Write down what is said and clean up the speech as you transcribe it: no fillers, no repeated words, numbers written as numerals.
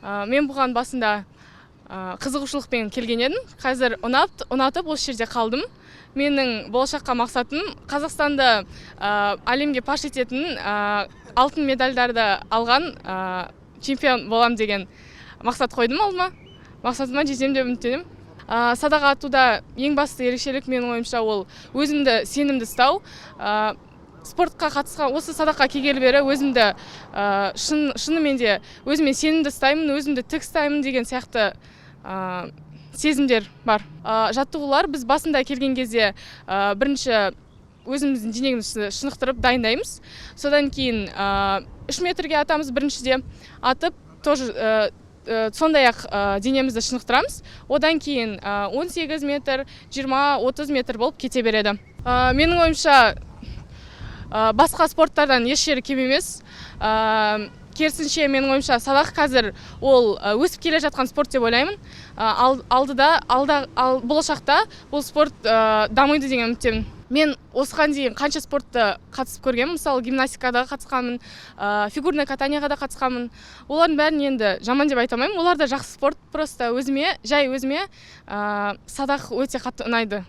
Мен бұған басында қызығушылықпен келген едім. Қазір ұнатып осы жерде қалдым. Менің болашаққа мақсатым Қазақстанды әлемге паш ететін алтын медальдарды алған чемпион болам деген мақсат қойдым алдыма. Мақсатыма жетем деп үміттенемін. Садақ атуда ең басты ерекшелік менің ойымша ол өзімді сенімді ұстау. Спортқа қатысқан осы садаққа келгелі бері өзімді шынымен де өзіме сенімді ұстаймын, өзімді тік ұстаймын деген сияқты сезімдер бар. Жаттығулар біз басында келген кезде бірінші өзіміздің денемізді шынықтырып дайындаймыз. Содан кейін 3 метрге атамыз біріншіде атып, тоже сондай-ақ денемізді шынықтырамыз. Одан кейін 18 метр, 20-30 метр болып кете береді. Менің ойымша басқа спорттардан еш жері кем емес. Керісінше менің ойымша садақ қазір ол өсіп келе жатқан спорт деп ойлаймын. Болашақта бұл спорт дамиды деген үміттемін. Мен осыған дейін қанша спортты қатысып көргенмін. Мысалы, гимнастикаға қатысқанмын, фигурное катанияға да қатысқанмын. Олардың бәрін енді жаман деп айта алмаймын. Олар да жақсы спорт, просто жай өзіме садақ өте қатты ұнайды.